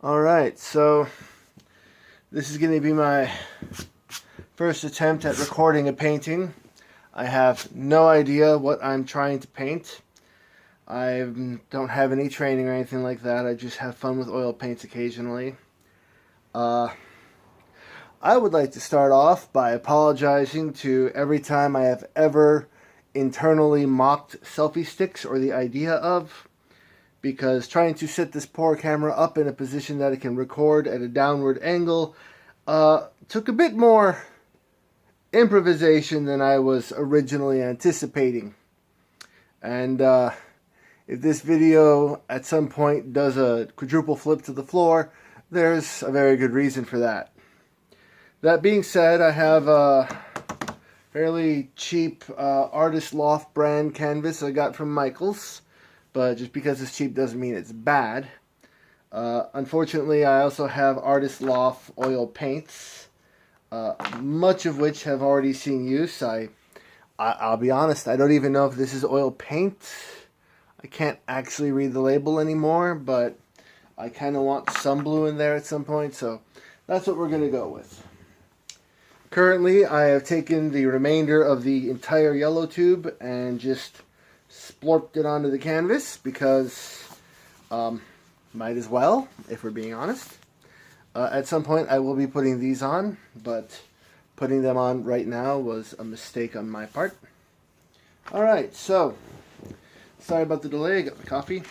Alright, so this is going to be my first attempt at recording a painting. I have no idea what I'm trying to paint. I don't have any training or anything like that. I just have fun with oil paints occasionally. I would like to start off by apologizing to every time I have ever internally mocked selfie sticks or the idea of, because trying to set this poor camera up in a position that it can record at a downward angle took a bit more improvisation than I was originally anticipating. And if this video at some point does a quadruple flip to the floor, there's a very good reason for that. That being said, I have a fairly cheap Artist Loft brand canvas I got from Michaels. But just because it's cheap doesn't mean it's bad. Unfortunately, I also have Artist Loft oil paints, much of which have already seen use. I'll be honest, I don't even know if this is oil paint. I can't actually read the label anymore, but I kind of want some blue in there at some point, so that's what we're going to go with. Currently, I have taken the remainder of the entire yellow tube and just splorped it onto the canvas because might as well, if we're being honest. At some point I will be putting these on, but putting them on right now was a mistake on my part. Alright, so sorry about the delay. I got my coffee.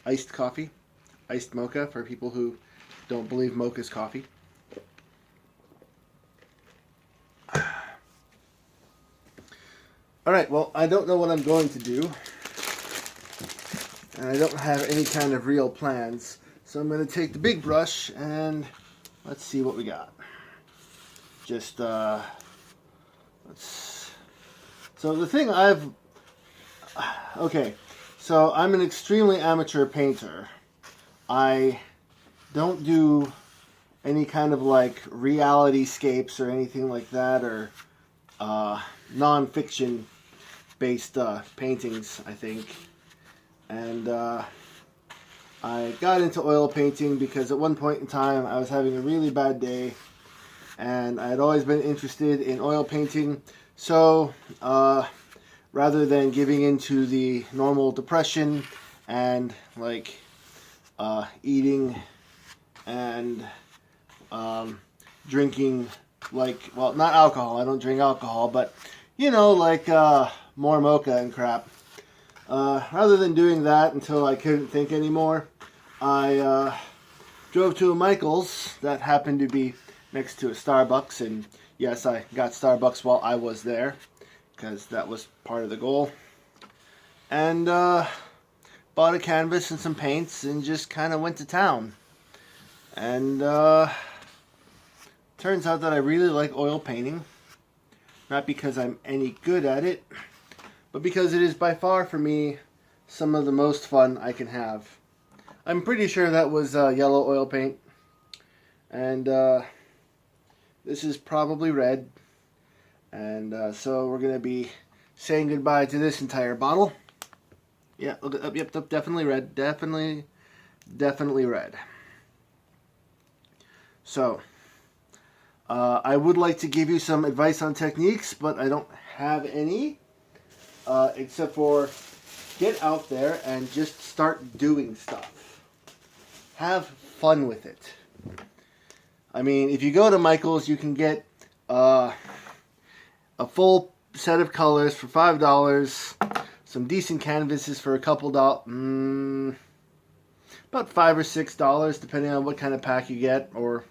Iced mocha for people who don't believe mocha's coffee. Alright, well, I don't know what I'm going to do, and I don't have any kind of real plans, so I'm going to take the big brush and let's see what we got. Just, so the thing okay, so I'm an extremely amateur painter. I don't do any kind of like reality scapes or anything like that, or non-fiction based paintings, I think. And I got into oil painting because at one point in time I was having a really bad day and I had always been interested in oil painting, so rather than giving into the normal depression and like eating and drinking, like, well, not alcohol, I don't drink alcohol, but you know, like more mocha and crap. Rather than doing that until I couldn't think anymore, I drove to a Michaels that happened to be next to a Starbucks, and yes, I got Starbucks while I was there, because that was part of the goal. And bought a canvas and some paints and just kind of went to town. And turns out that I really like oil painting. Not because I'm any good at it, but because it is by far for me some of the most fun I can have. I'm pretty sure that was yellow oil paint, and this is probably red, and so we're going to be saying goodbye to this entire bottle. Yeah, look up, yep, definitely red, definitely red. So I would like to give you some advice on techniques, but I don't have any, except for get out there and just start doing stuff. Have fun with it. I mean, if you go to Michaels, you can get a full set of colors for $5, some decent canvases for a couple dollars, about $5 or $6, depending on what kind of pack you get, or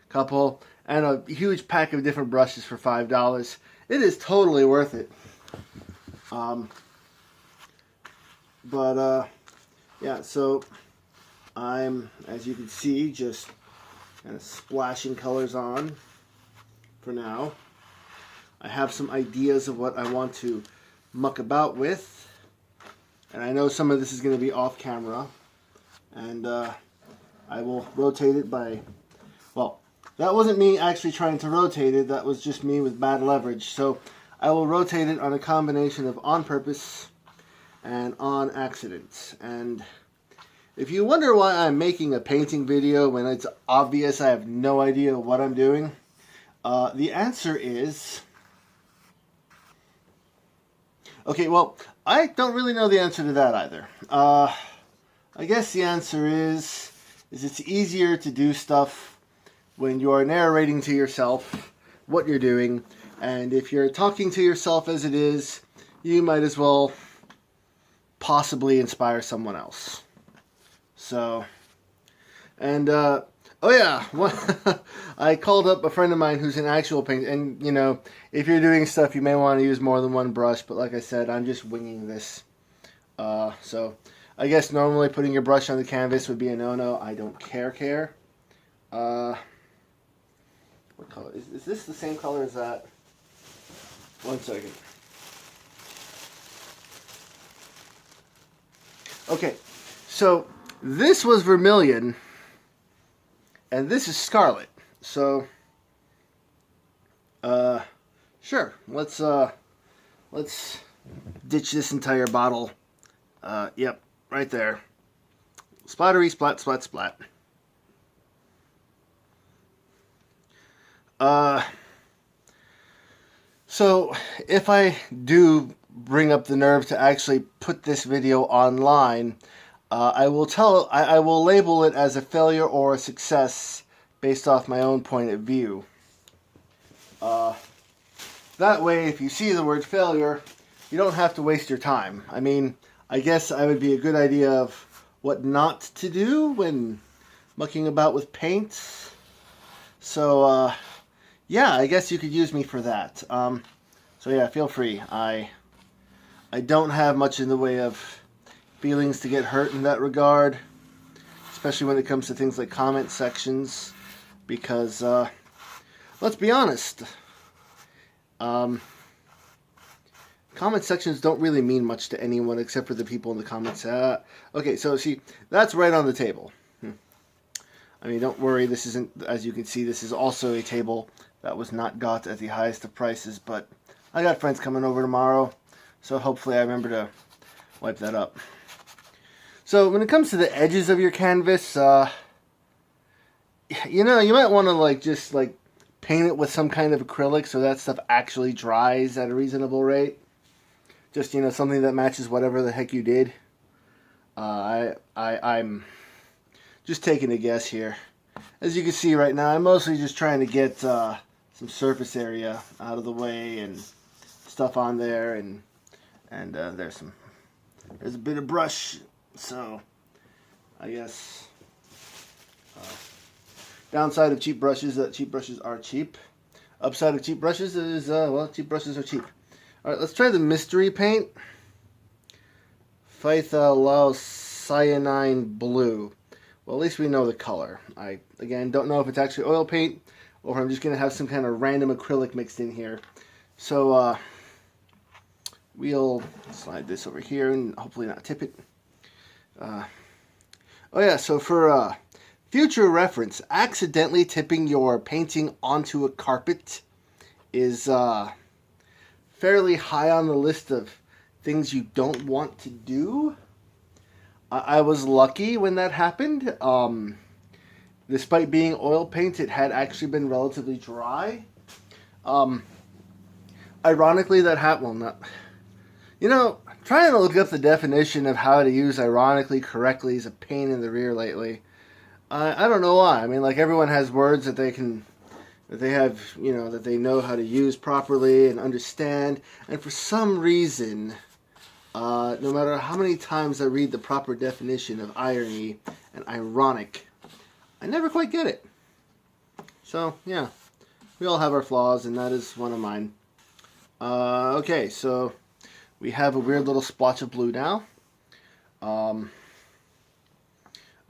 couple, and a huge pack of different brushes for $5. It is totally worth it. Yeah, so I'm, as you can see, just kind of splashing colors on for now. I have some ideas of what I want to muck about with, and I know some of this is going to be off camera, and I will rotate it by, well, that wasn't me actually trying to rotate it, that was just me with bad leverage. So I will rotate it on a combination of on purpose and on accident. And If you wonder why I'm making a painting video when it's obvious I have no idea what I'm doing, the answer is... Okay, well, I don't really know the answer to that either. I guess the answer is it's easier to do stuff when you are narrating to yourself what you're doing, and if you're talking to yourself as it is, you might as well possibly inspire someone else. So, and, oh yeah, I called up a friend of mine who's an actual painter, and, you know, if you're doing stuff, you may want to use more than one brush, but like I said, I'm just winging this. So, I guess normally putting your brush on the canvas would be a no-no. I don't care. What color? Is this the same color as that? 1 second. Okay, so this was vermilion, and this is scarlet. So, sure, let's ditch this entire bottle. Yep, right there. Splattery, splat, splat, splat. So, if I do bring up the nerve to actually put this video online, I will label it as a failure or a success based off my own point of view. That way, if you see the word failure, you don't have to waste your time. I mean, I guess I would be a good idea of what not to do when mucking about with paints. So, yeah, I guess you could use me for that. So yeah, feel free. I don't have much in the way of feelings to get hurt in that regard, especially when it comes to things like comment sections, because, let's be honest, comment sections don't really mean much to anyone except for the people in the comments. Okay, so see, that's right on the table. I mean, don't worry, this isn't, as you can see, this is also a table that was not got at the highest of prices, but I got friends coming over tomorrow, so hopefully I remember to wipe that up. So when it comes to the edges of your canvas, you know, you might want to just paint it with some kind of acrylic so that stuff actually dries at a reasonable rate. Just, you know, something that matches whatever the heck you did. I'm just taking a guess here. As you can see right now, I'm mostly just trying to get some surface area out of the way and stuff on there, and there's a bit of brush. So I guess downside of cheap brushes is that cheap brushes are cheap. Upside of cheap brushes is well, cheap brushes are cheap. All right, let's try the mystery paint. Phthalocyanine blue. Well, at least we know the color. I, again, don't know if it's actually oil paint or if I'm just going to have some kind of random acrylic mixed in here. So, we'll slide this over here and hopefully not tip it. Oh yeah, so for future reference, accidentally tipping your painting onto a carpet is fairly high on the list of things you don't want to do. I was lucky when that happened. Despite being oil paint, it had actually been relatively dry. Ironically, that happened. Well, not. You know, trying to look up the definition of how to use ironically correctly is a pain in the rear lately. I don't know why. I mean, like, everyone has words that they have, you know, that they know how to use properly and understand. And for some reason, no matter how many times I read the proper definition of irony and ironic, I never quite get it. So, yeah, we all have our flaws, and that is one of mine. Okay, so we have a weird little splotch of blue now.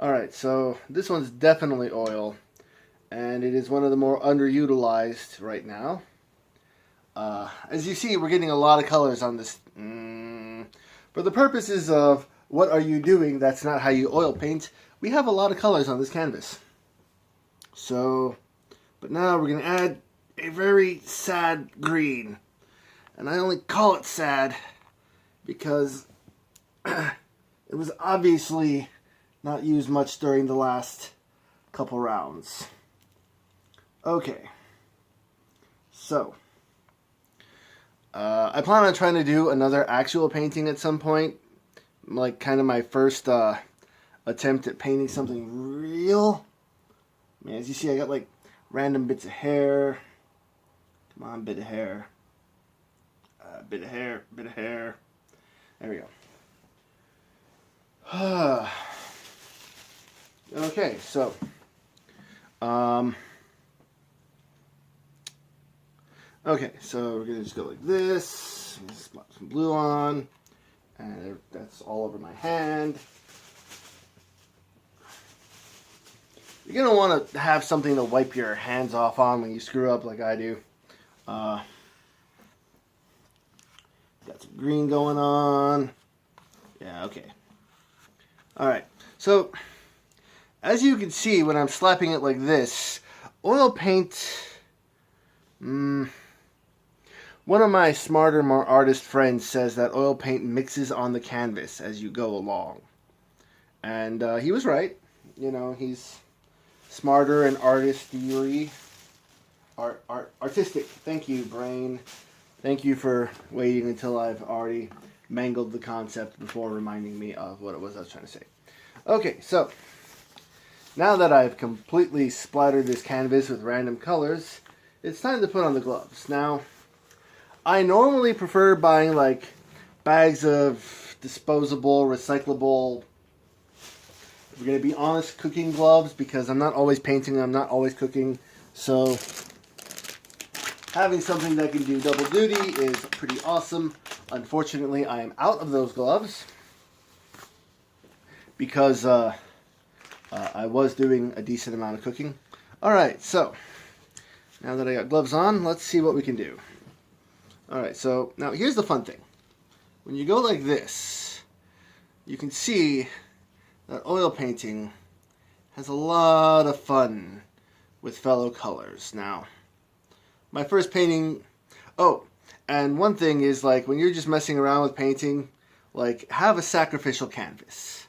Alright, so this one's definitely oil, and it is one of the more underutilized right now. As you see, we're getting a lot of colors on this. For the purposes of what are you doing, that's not how you oil paint, we have a lot of colors on this canvas. So, but now we're going to add a very sad green. And I only call it sad because it was obviously not used much during the last couple rounds. Okay, so I plan on trying to do another actual painting at some point, like kind of my first attempt at painting something real. I mean, as you see, I got like random bits of hair. Come on, bit of hair. Bit of hair, bit of hair. There we go. Okay, so okay, so we're gonna just go like this. Just put some blue on, and that's all over my hand. You're gonna want to have something to wipe your hands off on when you screw up, like I do. Got some green going on. Yeah, okay. Alright, so as you can see when I'm slapping it like this, oil paint, one of my smarter, more artist friends says that oil paint mixes on the canvas as you go along. And he was right. You know, he's smarter and artistic. Thank you, brain. Thank you for waiting until I've already mangled the concept before reminding me of what it was I was trying to say. Okay, so now that I've completely splattered this canvas with random colors, it's time to put on the gloves. Now, I normally prefer buying like bags of disposable, recyclable, if we're going to be honest, cooking gloves, because I'm not always painting, I'm not always cooking, so having something that can do double duty is pretty awesome. Unfortunately, I am out of those gloves because I was doing a decent amount of cooking. Alright, so now that I got gloves on, let's see what we can do. Alright, so now here's the fun thing. When you go like this, you can see that oil painting has a lot of fun with fellow colors. Now, my first painting, oh, and one thing is, like, when you're just messing around with painting, like, have a sacrificial canvas,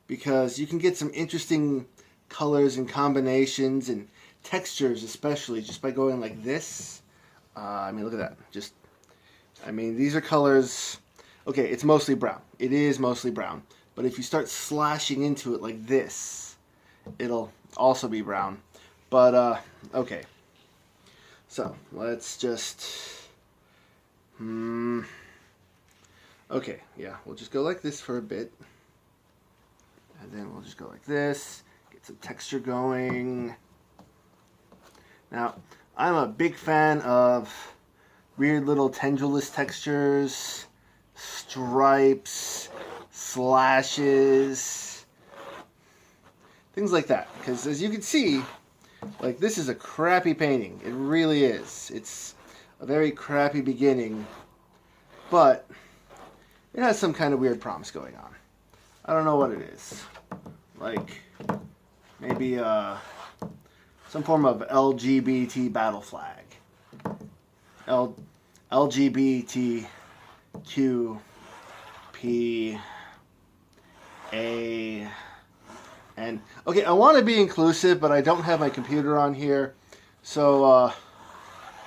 because you can get some interesting colors and combinations and textures, especially just by going like this. I mean, look at that. Just, I mean, these are colors. Okay, it's mostly brown. It is mostly brown. But if you start slashing into it like this, it'll also be brown. But, okay. So, let's just, okay, yeah, we'll just go like this for a bit. And then we'll just go like this, get some texture going. Now, I'm a big fan of weird little tendrillous textures, stripes, slashes, things like that. Because as you can see, like, this is a crappy painting. It really is. It's a very crappy beginning, but it has some kind of weird promise going on. I don't know what it is. Like, maybe some form of LGBT battle flag. LGBTQPA. And, okay, I want to be inclusive, but I don't have my computer on here, so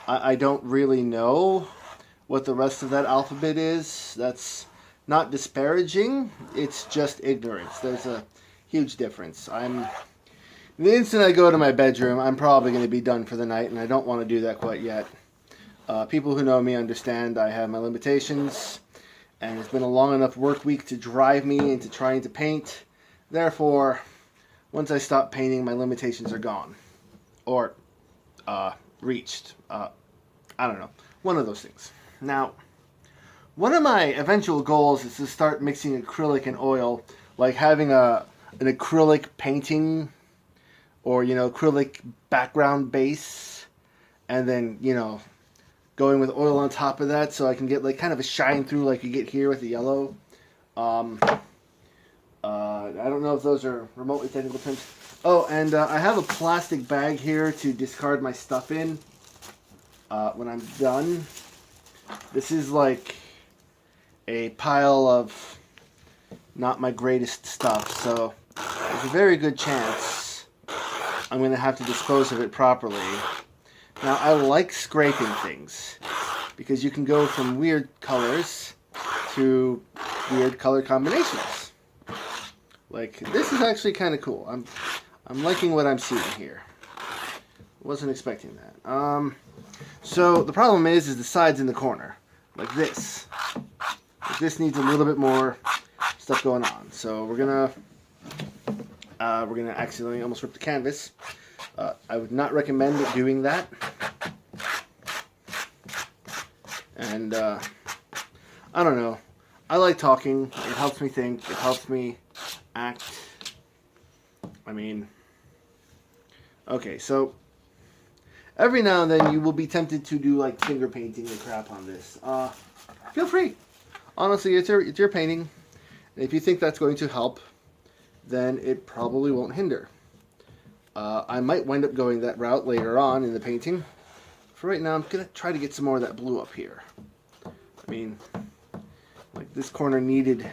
I don't really know what the rest of that alphabet is. That's not disparaging, it's just ignorance. There's a huge difference. The instant I go to my bedroom, I'm probably going to be done for the night, and I don't want to do that quite yet. People who know me understand I have my limitations, and it's been a long enough work week to drive me into trying to paint. Therefore, once I stop painting, my limitations are gone. Or, reached. I don't know. One of those things. Now, one of my eventual goals is to start mixing acrylic and oil, like having an acrylic painting, or, you know, acrylic background base, and then, you know, going with oil on top of that so I can get, like, kind of a shine through like you get here with the yellow. I don't know if those are remotely technical terms. Oh, and I have a plastic bag here to discard my stuff in when I'm done. This is like a pile of not my greatest stuff, so there's a very good chance I'm going to have to dispose of it properly. Now, I like scraping things because you can go from weird colors to weird color combinations. Like, this is actually kind of cool. I'm liking what I'm seeing here. Wasn't expecting that. So the problem is the sides in the corner, like this. This needs a little bit more stuff going on. So we're gonna accidentally almost rip the canvas. I would not recommend doing that. And I don't know. I like talking. It helps me think. It helps me act. I mean, okay, so every now and then you will be tempted to do like finger painting or crap on this. Feel free. Honestly, it's your painting. And if you think that's going to help, then it probably won't hinder. I might wind up going that route later on in the painting. For right now, I'm going to try to get some more of that blue up here. I mean, like this corner needed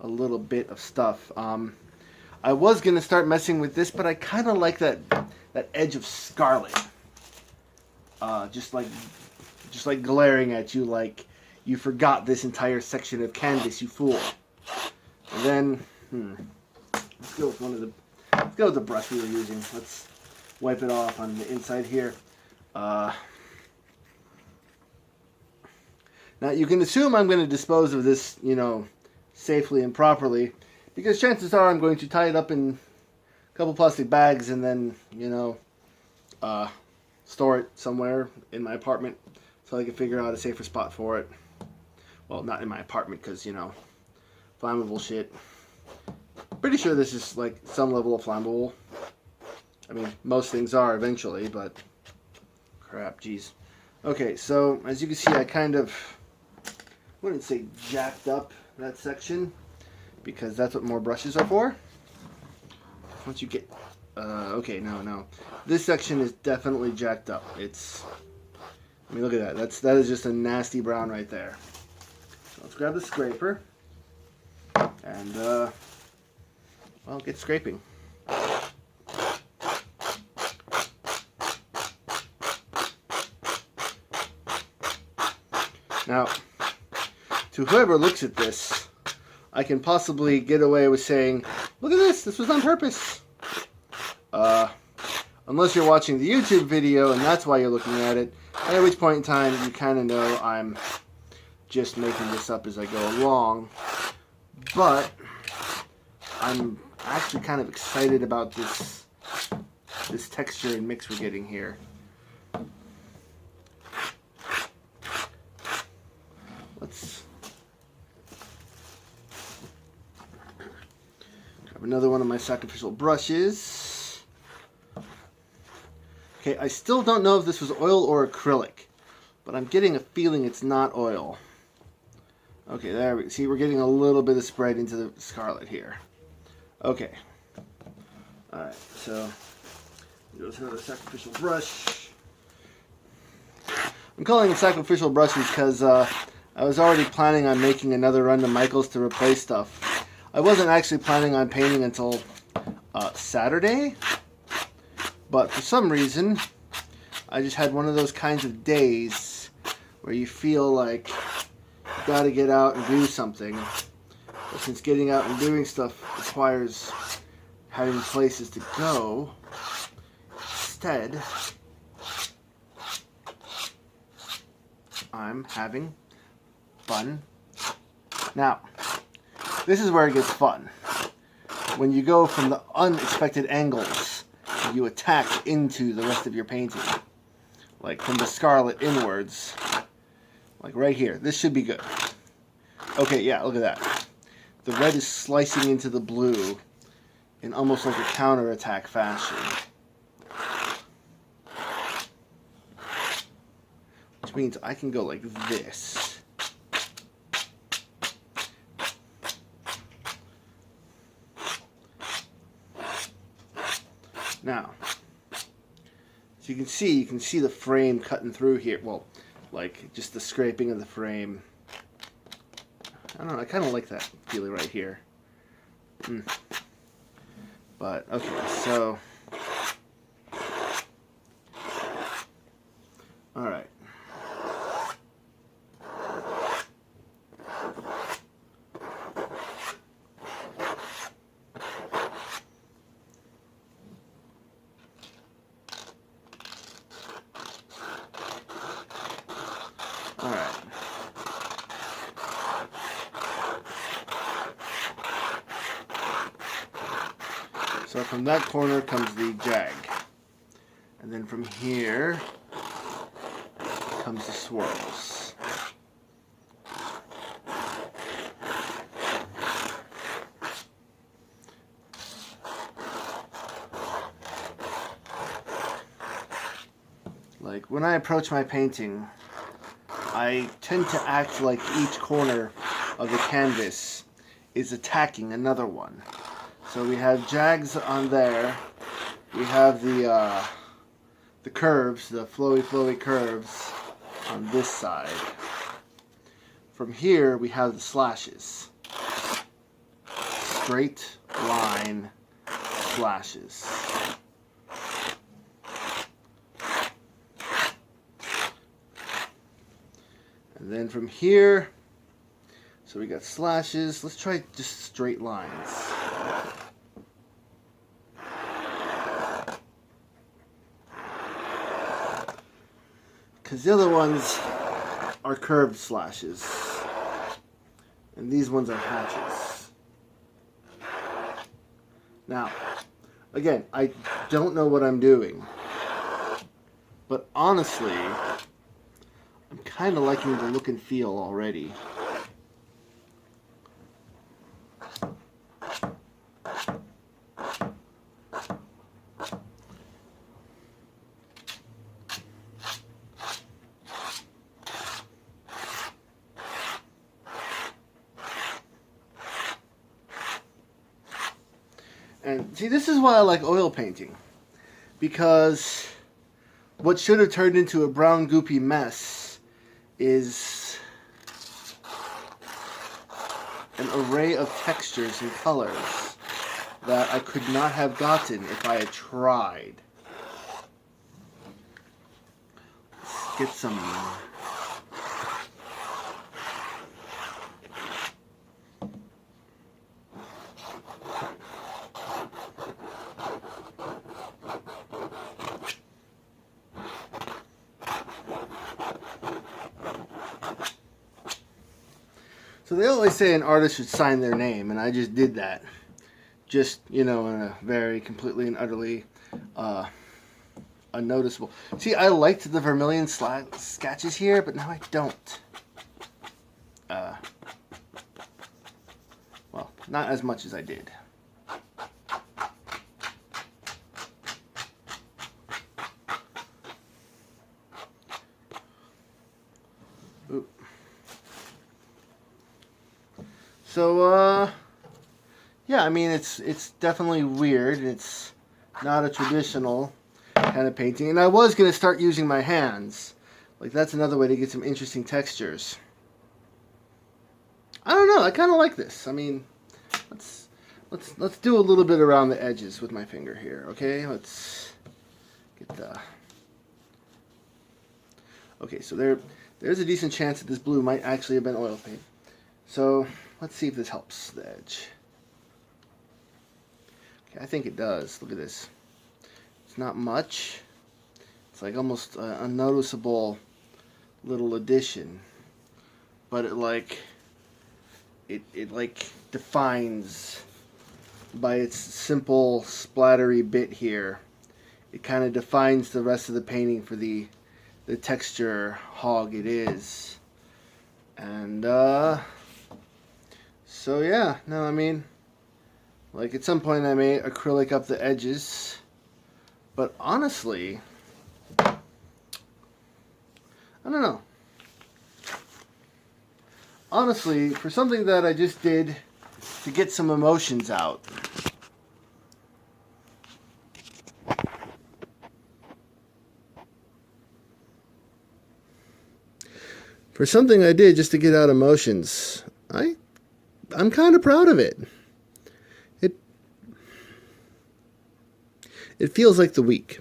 a little bit of stuff. I was going to start messing with this, but I kind of like that edge of scarlet. Just like glaring at you like you forgot this entire section of canvas, you fool. And then, let's go with the brush we were using. Let's wipe it off on the inside here. Now you can assume I'm going to dispose of this, safely and properly, because chances are I'm going to tie it up in a couple plastic bags and then, store it somewhere in my apartment so I can figure out a safer spot for it. Well, not in my apartment because, flammable shit. Pretty sure this is like some level of flammable. I mean, most things are eventually, but crap, geez. Okay, so as you can see, I kind of, I wouldn't say jacked up that section because that's what more brushes are for. Once you get, okay, no. This section is definitely jacked up. I mean, look at that. That is just a nasty brown right there. So let's grab the scraper and, well, get scraping. Now, to whoever looks at this, I can possibly get away with saying, look at this was on purpose. Unless you're watching the YouTube video and that's why you're looking at it, at which point in time you kind of know I'm just making this up as I go along. But I'm actually kind of excited about this texture and mix we're getting here. Let's grab another one of my sacrificial brushes. Okay, I still don't know if this was oil or acrylic, but I'm getting a feeling it's not oil. Okay, there we go. See, we're getting a little bit of spread into the scarlet here. Okay. Alright, so goes another sacrificial brush. I'm calling them sacrificial brushes because I was already planning on making another run to Michael's to replace stuff. I wasn't actually planning on painting until Saturday, but for some reason I just had one of those kinds of days where you feel like you gotta get out and do something. But since getting out and doing stuff requires having places to go, instead I'm having fun. Now, this is where it gets fun. When you go from the unexpected angles, you attack into the rest of your painting. Like from the scarlet inwards. Like right here. This should be good. Okay, yeah, look at that. The red is slicing into the blue in almost like a counterattack fashion. Which means I can go like this. Now, as you can see the frame cutting through here. Well, like just the scraping of the frame. I don't know, I kind of like that feeling right here. But, okay, so... Alright. Alright. So from that corner comes the jag. And then from here comes the swirls. Like when I approach my painting, I tend to act like each corner of the canvas is attacking another one. So we have jags on there. We have the curves, the flowy curves on this side. From here we have the slashes. Straight line slashes. And then from here, so we got slashes. Let's try just straight lines. Because the other ones are curved slashes. And these ones are hatches. Now, again, I don't know what I'm doing. But honestly, I'm kind of liking the look and feel already. And see, this is why I like oil painting. Because what should have turned into a brown goopy mess is an array of textures and colors that I could not have gotten if I had tried. Let's get some... So they always say an artist should sign their name, and I just did that. Just, you know, in a very completely and utterly unnoticeable. See, I liked the vermilion sketches here, but now I don't. Well, not as much as I did. Oop. So, yeah, I mean, it's definitely weird. It's not a traditional kind of painting. And I was going to start using my hands. Like, that's another way to get some interesting textures. I don't know. I kind of like this. I mean, let's do a little bit around the edges with my finger here, okay? Let's get the... Okay, so there's a decent chance that this blue might actually have been oil paint. So, let's see if this helps the edge. Okay, I think it does. Look at this. It's not much. It's like almost an unnoticeable little addition. But it like defines by its simple splattery bit here. It kind of defines the rest of the painting for the texture hog it is. And so yeah, no, I mean, like at some point I may acrylic up the edges, but honestly, I don't know. Honestly, for something that I just did to get some emotions out, for something I did just to get out emotions, I'm kind of proud of it. It feels like the week.